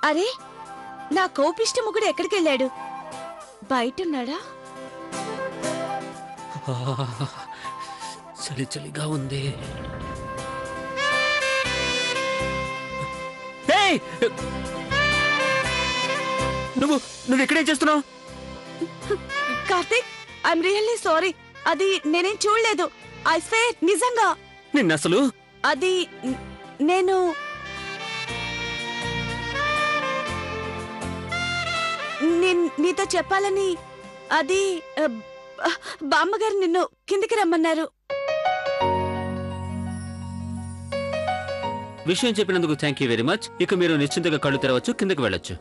అరే, నా కోపిష్టి ముగుడు ఎక్కడికెళ్ళాడు? బయటున్నాడా? చలి చలిగా ఉంది. ఏయ్! నువ్వు నువ్వు ఇక్కడేం చేస్తున్నావు? Karthik, I'm really sorry. అది నేనేం చూడలేదు. ఐ స్వేర్, నిజంగా. నిన్నసలు అది నేను నీతో చెప్పాలని. అది బామ్మగారు నిన్ను కిందికి రమ్మన్నారు. విషయం చెప్పినందుకు థ్యాంక్ యూ వెరీ మచ్. ఇక మీరు నిశ్చింతగా కళ్ళు తెరవచ్చు, కిందకి వెళ్ళొచ్చు.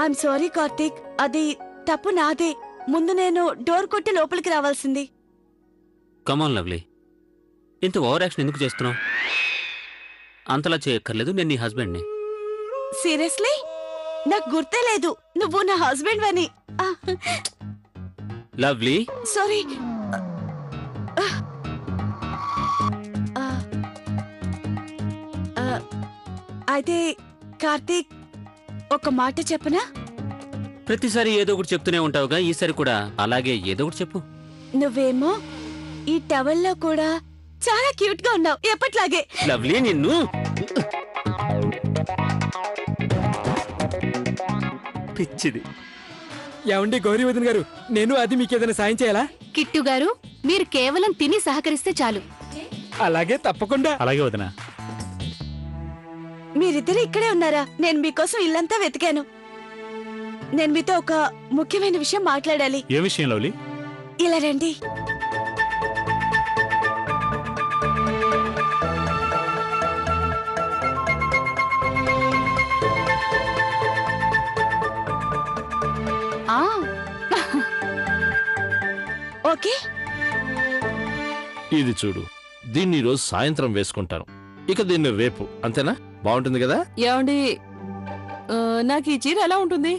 ఐఎమ్ సారీ కార్తీక్, అది తప్పు నాదే. ముందు నేను డోర్ కొట్టి లోపలికి రావాల్సింది. కమాన్ లవ్లీ, ఇంత ఓవర్ యాక్షన్ ఎందుకు చేస్తున్నావు? అంతలా చేయక్కర్లేదు, నేను నీ హస్బెండ్ని. సీరియస్లీ? నాకు గుర్తే లేదు నువ్వు నా హస్బెండ్ అని. Lovely, sorry. అయితే కార్తీక్, ఒక మాట చెప్పనా? ప్రతిసారి ఏదో ఒకటి చెప్తూనే ఉంటావుగా, ఈసారి కూడా అలాగే ఏదో ఒకటి చెప్పు. నువ్వేమో ఈ టవల్లో కూడా చాలా క్యూట్ గా ఉన్నావు, ఎప్పట్లాగే. లవ్లీ, నిన్ను పిచ్చిది. ఏమండి గౌరీ వదిన గారు, నేను అది మీకేదైనా సాయం చేయాలా? కిట్టు గారు, మీరు కేవలం తిని సహకరిస్తే చాలు. అలాగే, తప్పకుండా. అలాగే వదిన. మీరిద్దరు ఇక్కడే ఉన్నారా? నేను మీకోసం ఇల్లంతా వెతికాను. నేను మీతో ఒక ముఖ్యమైన విషయం మాట్లాడాలి. ఏ విషయం లవ్లీ? ఇలా రండి. ఆ ఓకే. ఇది చూడు, దీన్ని ఈరోజు సాయంత్రం వేసుకుంటాను, ఇక దీన్ని రేపు. అంతేనా? బాగుంటుంది కదా? ఏమండి, నాకు ఈ చీర ఎలా ఉంటుంది?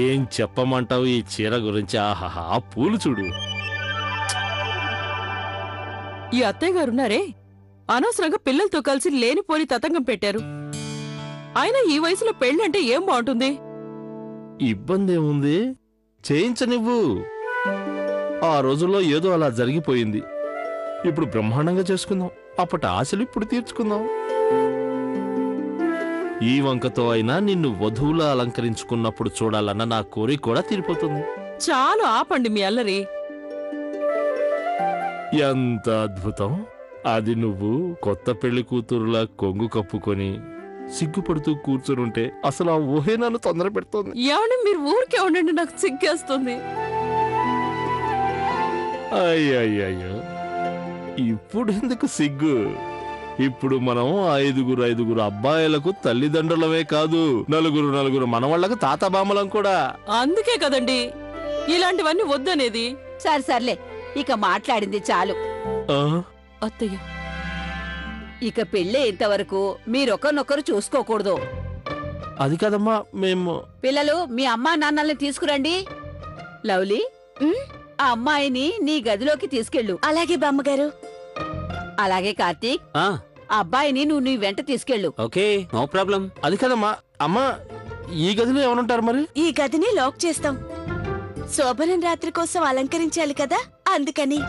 ఏం చెప్పమంటావు ఈ చీర గురించి? ఆహాహా, ఆ పూలు చూడు. ఈ అత్తయ్య గారున్నారే, అనవసరంగా పిల్లలతో కలిసి లేనిపోని తతంగం పెట్టారు. అయినా ఈ వయసులో పెళ్ళంటే ఏం బాగుంటుంది? ఇబ్బంది ఏముంది, చేయించనివ్వు. ఆ రోజుల్లో ఏదో అలా జరిగిపోయింది. ఇప్పుడు బ్రహ్మాండంగా చేసుకుందాం. అప్పటి ఆశలు ఇప్పుడు తీర్చుకుందాం. ఈ వంకతో అయినా నిన్ను వధువులా అలంకరించుకున్నప్పుడు చూడాలన్న నా కోరిక కూడా తీరిపోతుంది. చాలు ఆపండి మీ అల్లరి. ఎంత అద్భుతం! అది నువ్వు కొత్త పెళ్లి కూతురులా కొంగు కప్పుకొని సిగ్గుపడుతూ కూర్చునుంటే అసలు ఆ ఊహే నన్ను తొందర పెడుతోంది. ఏమండి, మీరు ఊరికే ఉండండి, నాకు సిగ్గేస్తుంది. అయ్యయ్యో, ఇప్పుడు ఎందుకు సిగ్గు? ఇప్పుడు మనం ఐదుగురు అబ్బాయిలకు తల్లిదండ్రులమే కాదు, నలుగురు మనవాళ్లకు తాతబామలం కూడా. అందుకే కదండి ఇలాంటివన్నీ వద్దనేది. సరే సర్లే, ఇక మాట్లాడింది చాలు. ఆ? అత్తయ్య, ఇక పెళ్ళే ఇంతవరకు మీరొకరినొకరు చూసుకోకూడదు. అది కదమ్మా, మేము పిల్లలు, మీ అమ్మా నాన్నల్ని తీసుకురండి. లవ్లీ, ఆ అమ్మాయిని నీ గదిలోకి తీసుకెళ్ళు. అలాగే బామ్మగారు. అలాగే కార్తీక్, ఆ ఆ అబ్బాయిని నువ్వు నీ వెంట తీసుకెళ్ళు. Okay, no problem. అది కదమ్మా. అమ్మా, ఈ గదిలో ఎవరుంటారు మరి? ఈ గదిని లాక్ చేస్తాం. శోభనం రాత్రి కోసం అలంకరించాలి కదా, అందుకని.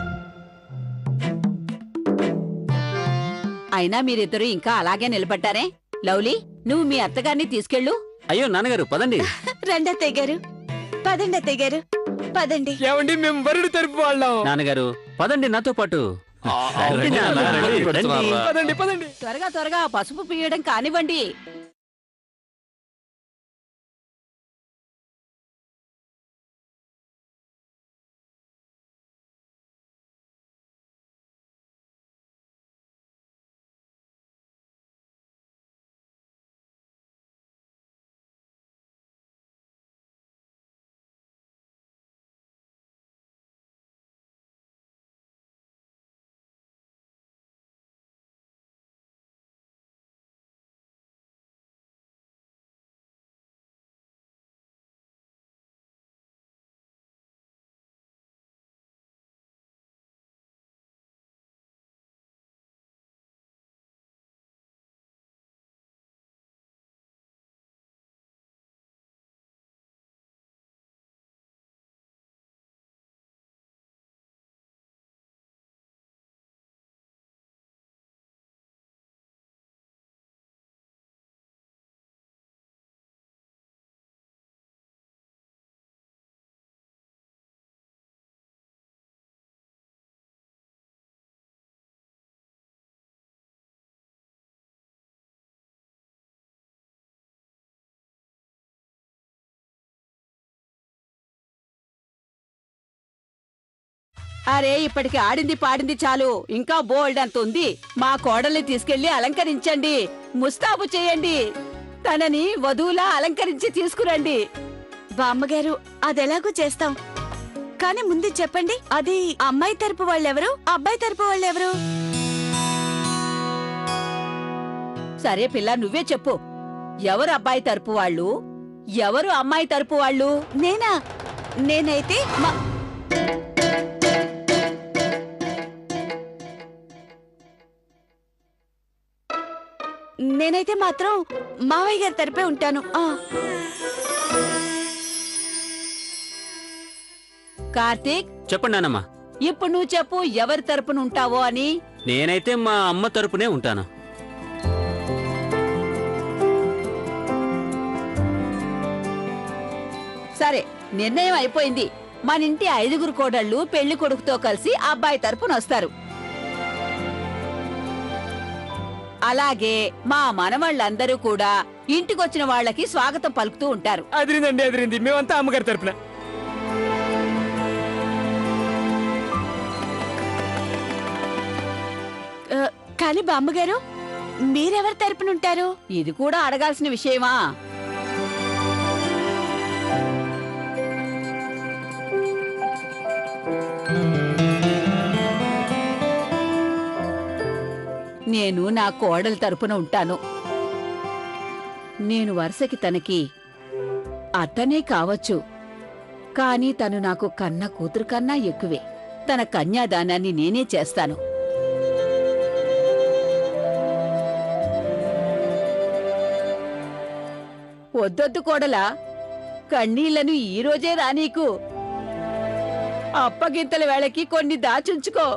అయినా మీరిద్దరూ ఇంకా అలాగే నిలబడ్డారే. లవ్లీ, నువ్వు మీ అత్తగారిని తీసుకెళ్ళు. అయ్యో నాన్నగారు, పదండి. రండి అత్తయ్య గారు, పదండి అత్తయ్య గారు, పదండి. ఏమండి, మేము వరుడు తరపు వాళ్ళం. నాన్నగారు, పదండి నాతో పాటు. రండి నాన్న, రండి. పదండి పదండి. త్వరగా త్వరగా పసుపు పీయడం కానివ్వండి. అరే ఇప్పటికి ఆడింది పాడింది చాలు, ఇంకా బోల్డ్ అంత ఉంది. మా కోడల్ని తీసుకెళ్లి అలంకరించండి, ముస్తాబు చేయండి, తనని వధువులా అలంకరించి తీసుకురండి. బామ్మగారు అదెలాగూ చేస్తాం, కానీ ముందు చెప్పండి, అది అమ్మాయి తరపు వాళ్ళెవరు, అబ్బాయి తరపు వాళ్ళెవరు? సరే పిల్ల, నువ్వే చెప్పు. ఎవరు అబ్బాయి తరపు వాళ్ళు, ఎవరు అమ్మాయి తరపు వాళ్ళు? నేనా? నేనైతే నేనైతే మాత్రం మావయ్య గారి తరపే ఉంటాను. కార్తీక్, చెప్పండి నానమ్మ. ఇప్పుడు నువ్వు చెప్పు, ఎవరి తరపున ఉంటావో అని. నేనైతే మా అమ్మ తరపునే ఉంటాను. సరే, నిర్ణయం అయిపోయింది. మన ఇంటి 5 కోడళ్ళు పెళ్లి కొడుకుతో కలిసి అబ్బాయి తరపున వస్తారు. అలాగే మా మనవాళ్ళందరూ కూడా ఇంటికొచ్చిన వాళ్ళకి స్వాగతం పలుకుతూ ఉంటారు. అదిరిందండి, అదిరింది. మేమంతా అమ్మగారి తరపున. కానీ బామ్మగారు మీరెవరి తరపునుంటారు? ఇది కూడా అడగాల్సిన విషయమా? నేను నా కోడలి తరపున ఉంటాను. నేను వరుసకి తనకి అత్తనే కావచ్చు, కానీ తను నాకు కన్న కూతురు కన్నా ఎక్కువే. తన కన్యాదానాన్ని నేనే చేస్తాను. వద్దొద్దు కోడలా, కన్నీళ్లను ఈ రోజే రానీకు. అప్పగింతల వేళకి కొన్ని దాచుంచుకో.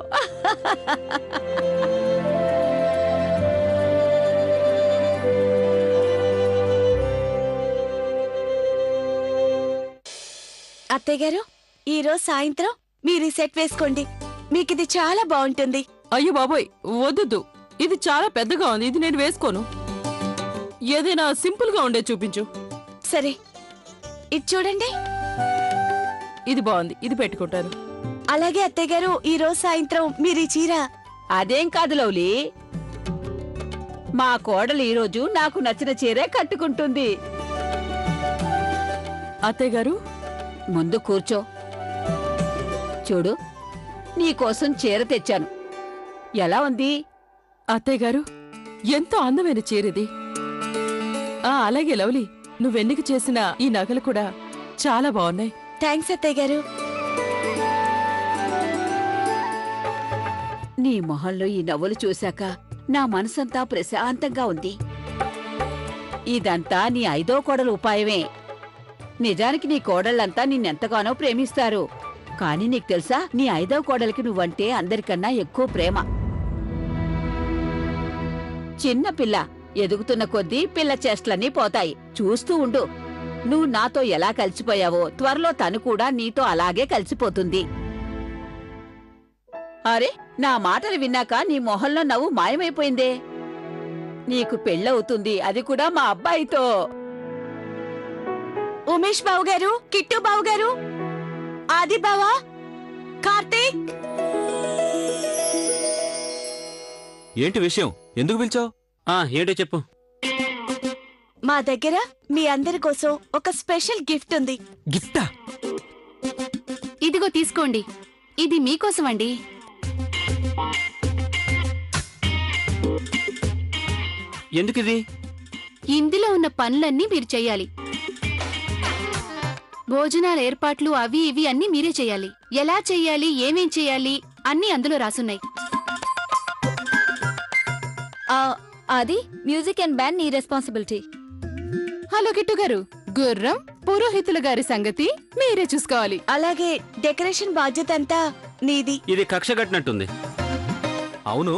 అత్తయ్య గారు, ఈ రోజు సాయంత్రం మీరు ఈ సెట్ వేసుకోండి, మీకిది చాలా బాగుంటుంది. అయ్యో బాబోయ్, వద్దు, ఇది చాలా పెద్దగా ఉంది, ఇది నేను వేసుకోను. ఏదైనా సింపుల్ గా ఉండే చూపించు. సరే, ఇది చూడండి. ఇది బాగుంది, ఇది పెట్టుకుంటాను. అలాగే అత్తయ్య గారు, ఈ రోజు సాయంత్రం మీరు ఈ చీర. అదేం కాదు లవ్లీ, మా కోడలు ఈరోజు నాకు నచ్చిన చీరే కట్టుకుంటుంది. అత్తయ్య గారు, ముందు కూర్చో. చూడు, నీకోసం చీర తెచ్చాను. ఎలా ఉంది? అత్తయ్య గారు, ఎంతో అందమైన చీరది. అలాగే లవ్లీ, నువ్వెన్నిక చేసిన ఈ నగలు కూడా చాలా బాగున్నాయి. థ్యాంక్స్ అత్తయ్య గారు. నీ మొహంలో ఈ నవ్వులు చూశాక నా మనసంతా ప్రశాంతంగా ఉంది. ఇదంతా నీ 5వ కోడలు ఉపాయమే. నిజానికి నీ కోడళ్ళంతా నిన్నెంతగానో ప్రేమిస్తారు, కానీ నీకు తెలుసా, నీ 5వ కోడలికి నువ్వంటే అందరికన్నా ఎక్కువ ప్రేమ. చిన్న పిల్ల ఎదుగుతున్న కొద్దీ పిల్ల చేష్టలన్నీ పోతాయి. చూస్తూ ఉండు, నువ్వు నాతో ఎలా కలిసిపోయావో త్వరలో తను కూడా నీతో అలాగే కలిసిపోతుంది. అరే, నా మాటలు విన్నాక నీ మొహంలో నవ్వు మాయమైపోయిందే. నీకు పెళ్ళవుతుంది, అది కూడా మా అబ్బాయితో. ఉమేష్ బావు గారు, కిట్టు బావు గారు, ఆది బావా, కార్తీక్. ఏంటి విషయం? ఎందుకు పిలిచావు? ఏంటో చెప్పు. మా దగ్గర మీ అందరి కోసం ఒక స్పెషల్ గిఫ్ట్ ఉంది. గిఫ్టా? ఇదిగో తీసుకోండి, ఇది మీకోసమండి. ఎందుకిది? ఇందులో ఉన్న పనులన్నీ మీరు చెయ్యాలి. భోజనాల ఏర్పాట్లు అవి ఇవి అన్నీ మీరే చెయ్యాలి. ఎలా చెయ్యాలి, ఏమేం చెయ్యాలి అన్నీ అందులో రాసున్నాయి. అది మ్యూజిక్ అండ్ బ్యాండ్ నీ రెస్పాన్సిబిలిటీ. హలో కిట్టు గారు, గుర్రం పురోహితుల గారి సంగతి మీరే చూసుకోవాలి. అలాగే డెకరేషన్ బాధ్యత అంతా నీది. ఇది కక్ష కట్టినట్టుంది. అవును,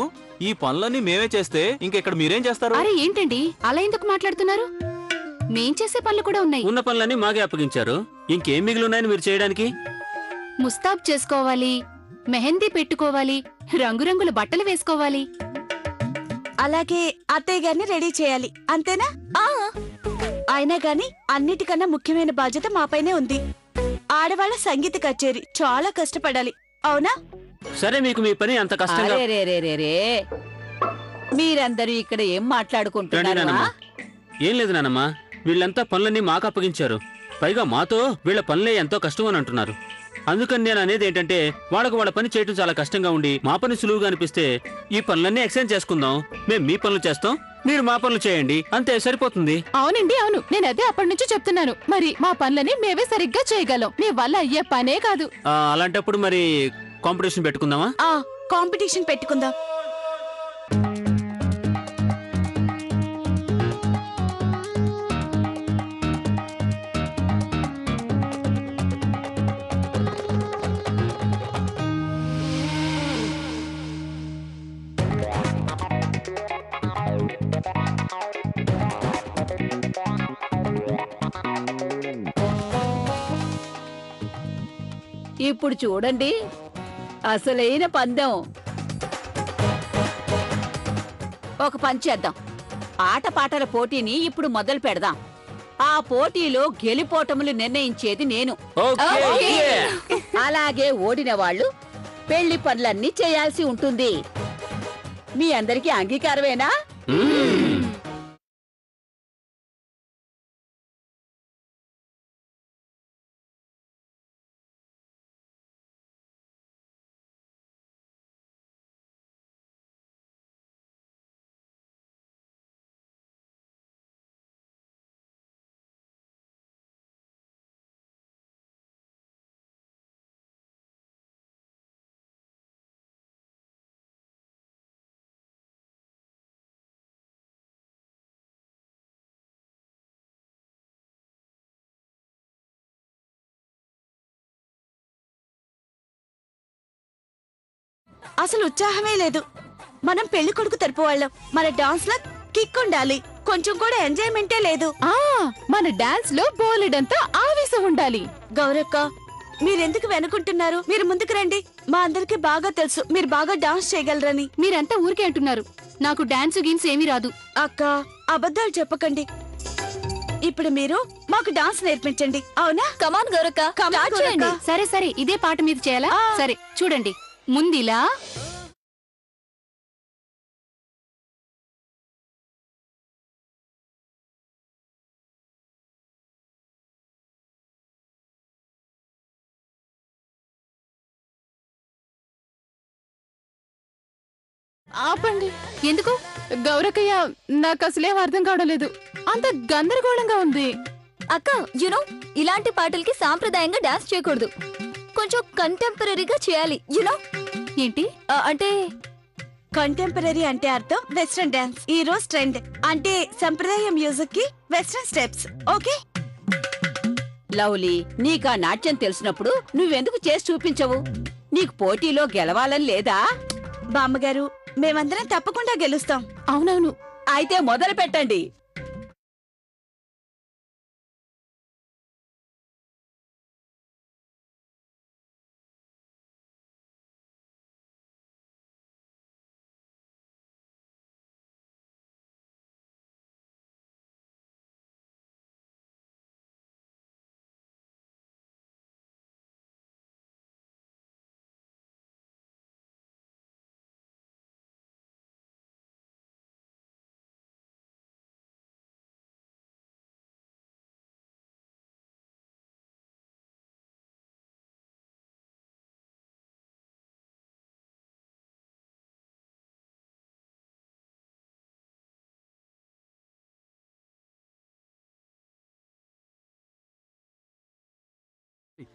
ఈ పనులన్నీ మేమే చేస్తే ఇంకెక్కడ మీరేం చేస్తారు? అరే ఏంటండి అలా ఎందుకు మాట్లాడుతున్నారు? మేం చేసే పనులు కూడా ఉన్నాయి. ఉన్న పనులన్నీ మాకే అప్పగించారు, ఇంకేం మిగిలిన్నాయని మీరు చేయడానికి? ముస్తాబ్ చేసుకోవాలి, మెహందీ పెట్టుకోవాలి, రంగురంగుల బట్టలు వేసుకోవాలి. అలాగే అత్తయ్య గారిని రెడీ చేయాలి, అంతేనా? అయినా గాని అన్నిటికన్నా ముఖ్యమైన బాధ్యత మాపైనే ఉంది. ఆడవాళ్ళ సంగీత కచేరీ చాలా కష్టపడాలి, అవునా? సరే మీకు మీ పని అంత కష్టంగా అరే రే రే రే రే మీరందరూ ఇక్కడ ఏం రండి మాట్లాడుకుంటున్నారా నానమ్మ. ఏం లేదు నానమ్మ, వీళ్ళంతా పనులన్నీ మాకు అప్పగించారు. పైగా మాతో వీళ్ళ పనులే ఎంతో కష్టం అని అంటున్నారు. అందుకని నేను అనేది ఏంటంటే వాళ్ళకు వాళ్ళ పని చేయడం చాలా కష్టంగా ఉండి మా పని సులువుగా అనిపిస్తే ఈ పనులన్నీ ఎక్స్చేంజ్ చేసుకుందాం. మేము మీ పనులు చేస్తాం, మీరు మా పనులు చేయండి, అంతే సరిపోతుంది. అవునండి, అవును. నేను అదే అప్పటి నుంచి చెప్తున్నాను. మరి మా పనులని మేమే సరిగ్గా చేయగలం. మీ వల్ల అయ్యే పనే కాదు. అలాంటప్పుడు మరి కాంపిటీషన్ పెట్టుకుందామా? ఆ కాంపిటీషన్ పెట్టుకుందాం. ఇప్పుడు చూడండి అసలైన పందెం. ఒక పని చేద్దాం, ఆటపాటల పోటీని ఇప్పుడు మొదలు పెడదాం. ఆ పోటీలో గెలిపోటములు నిర్ణయించేది నేను. ఓకే. అలాగే ఓడిన వాళ్ళు పెళ్లి పనులన్నీ చేయాల్సి ఉంటుంది. మీ అందరికీ అంగీకారమేనా? అసలు ఉత్సాహమే లేదు. మనం పెళ్లి కొడుకు తరపు వాళ్ళం, మన డాన్స్ లో కిక్ ఉండాలి, కొంచెం కూడా ఎంజాయ్మెంటే లేదు. మన డాన్స్ లో బోలెడంతా ఆవేశం ఉండాలి. గౌరక్క, మీరెందుకు వెనుకుంటున్నారు? మీరు ముందుకు రండి. మా అందరికి బాగా తెలుసు మీరు బాగా డాన్స్ చేయగలరని. మీరంతా ఊరికే అంటున్నారు. నాకు డాన్స్ గీన్స్ ఏమీ రాదు. అక్క, అబద్ధాలు చెప్పకండి. ఇప్పుడు మీరు మాకు డాన్స్ నేర్పించండి. అవునా? కమాన్ గౌరక్క, స్టార్ట్ చేయండి. సరే సరే, ఇదే పాట మీద చేయాలా? సరే చూడండి, ముందిలా ఆపండి. ఎందుకు? గౌరకయ్య, నాకు అసలేం అర్థం కావడం లేదు. అంత గందరగోళంగా ఉంది. అక్క, యునో ఇలాంటి పాటలకి సాంప్రదాయంగా డాన్స్ చేయకూడదు. కొంచెం కంటెంపరీగా చేయాలి. యునో ఏంటి అంటే కంటెంపరీ అంటే అర్థం వెస్ట్రన్ డాన్స్. ఈ రోజు ట్రెండ్ అంటే సంప్రదాయ మ్యూజిక్ కి వెస్ట్రన్ స్టెప్స్. ఓకే లవ్లీ, నీకా నాట్యం తెలిసినప్పుడు నువ్వెందుకు చేసి చూపించవు? నీకు పోటీలో గెలవాలని లేదా? బామ్మగారు, మేమందరం తప్పకుండా గెలుస్తాం. అవునవును. అయితే మొదలు పెట్టండి.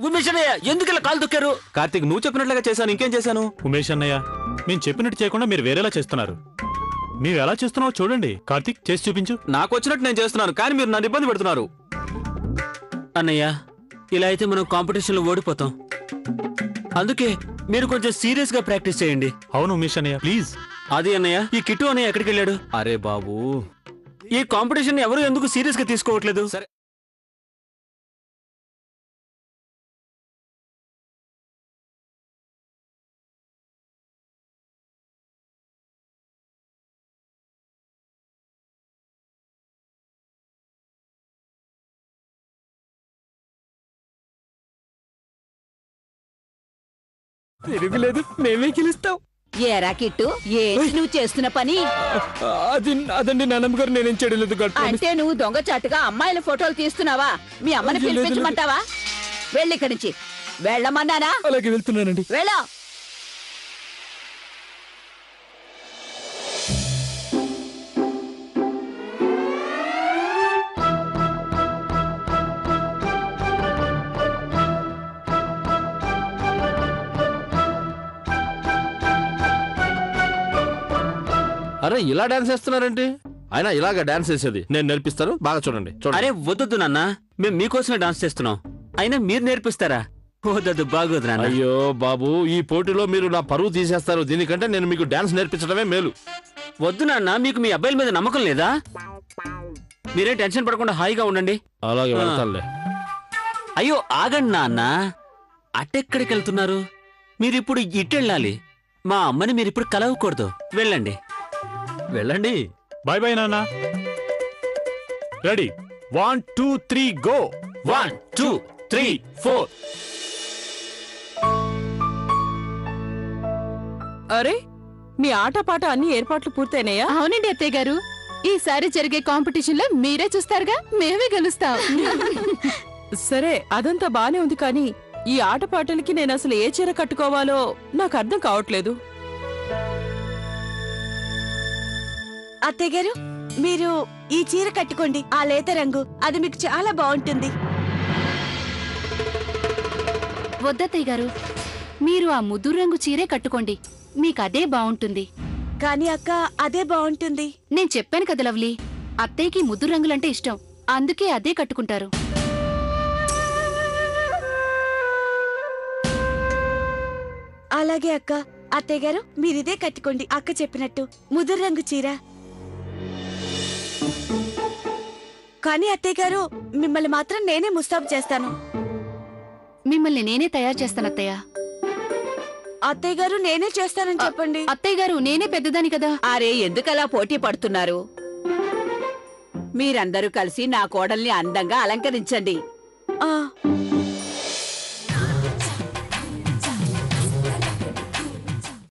ఉమేష్ అన్నయ్య, ఎందుకు ఇలా కాలు తొక్కారు? కార్తీక్, నువ్వు చెప్పినట్లుగా చేశాను, ఇంకేం చేశాను? ఉమేష్ అన్నయ్య, మేము చెప్పినట్టు చేయకుండా మీరు వేరేలా చేస్తున్నారు. మేము ఎలా చేస్తున్నావో చూడండి. కార్తీక్, చేసి చూపించు. నాకు వచ్చినట్టు నేను చేస్తున్నాను, కానీ మీరు నన్ను ఇబ్బంది పెడుతున్నారు. అన్నయ్య, ఇలా అయితే మనం కాంపిటీషన్ లో ఓడిపోతాం. అందుకే మీరు కొంచెం సీరియస్ గా ప్రాక్టీస్ చేయండి. అవును ఉమేష్ అన్నయ్య, ప్లీజ్. అది అన్నయ్య, ఈ కిట్టు అన్నయ్య ఎక్కడికి వెళ్ళాడు? అరే బాబు, ఈ కాంపిటీషన్ ఎవరు ఎందుకు సీరియస్ గా తీసుకోవట్లేదు? సరే. తిరుగులేదు, మేమే గెలుస్తాం. ఏరా కిట్టు, ఏంటి నువ్వు చేస్తున్న పని? అదండి నాన్నమ్మ గారు, నేనేం చేయలేదు. అంటే నువ్వు దొంగచాటుగా అమ్మాయిల ఫోటోలు తీస్తున్నావా? మీ అమ్మని లేదు, లేదు. పిలిపించమంటావా? వెళ్ళిక్కడి నుంచి. వెళ్ళమన్నానా? అలాగే వెళ్తున్నానండి. వెళ్ళా. అరే ఇలా డాన్స్ వేస్తున్నారంటే? ఆయన ఇలాగా డాన్స్ వేసేది నేను నేర్పిస్తాను, బాగా చూడండి. అరే వద్దొద్దు నాన్న, మేము మీకోసమే డాన్స్ చేస్తున్నాం. అయినా మీరు నేర్పిస్తారా? వద్దొద్దు, బాగోదు నాన్న. అయ్యో బాబు, ఈ పోటీలో మీరు నా పరువు తీసేస్తారు. దీనికంటే నేను మీకు డాన్స్ నేర్పించడమే మేలు. వద్దు నాన్న, మీకు మీ అబ్బాయిల మీద నమ్మకం లేదా? మీరేం టెన్షన్ పడకుండా హాయిగా ఉండండి. అలాగే వెళ్తానులే. అయ్యో ఆగండి నాన్న, అటెక్కడికి వెళ్తున్నారు? మీరిప్పుడు ఇటెళ్ళాలి. మా అమ్మని మీరిప్పుడు కలవకూడదు. వెళ్ళండి. వెళ్ళండి. బాయ్ బాయ్ నాన్న. Ready, 1 2 3 go. 1 2 3 4. అరే, మీ ఆటపాట అన్ని ఏర్పాట్లు పూర్తయినాయా? అవునండి అత్తయ్య గారు, ఈసారి జరిగే కాంపిటీషన్ లో మీరే చూస్తారుగా, మేమే గెలుస్తాం. సరే, అదంతా బానే ఉంది, కానీ ఈ ఆటపాటలకి నేను అసలు ఏ చీర కట్టుకోవాలో నాకు అర్థం కావట్లేదు. అత్తయ్య గారు, మీరు ఈ చీర కట్టుకోండి. ఆ లేత రంగు, అది మీకు చాలా బాగుంటుంది. వద్దత్తయ్య గారు, మీరు ఆ ముదురు రంగు చీరే కట్టుకోండి, మీకదే బావుంటుంది. కానీ అక్క, అదే బాగుంటుంది. నేను చెప్పాను కదా లవ్లీ, అత్తయ్యకి ముదురు రంగులంటే ఇష్టం, అందుకే అదే కట్టుకుంటారు. అలాగే అక్క. అత్తయ్య గారు, మీరిదే కట్టుకోండి, అక్క చెప్పినట్టు ముదురు రంగు చీర. కానీ అత్తయ్య గారు, మిమ్మల్ని మాత్రం నేనే ముస్తాబు చేస్తాను. మిమ్మల్ని నేనే తయారు చేస్తాను అత్తయ్య. అత్తయ్య గారు, నేనే చేస్తానని చెప్పండి. అత్తయ్య గారు, నేనే పెద్దదాని కదా. అరే, ఎందుకలా పోటీ పడుతున్నారు? మీరందరూ కలిసి నా కోడల్ని అందంగా అలంకరించండి. ఆ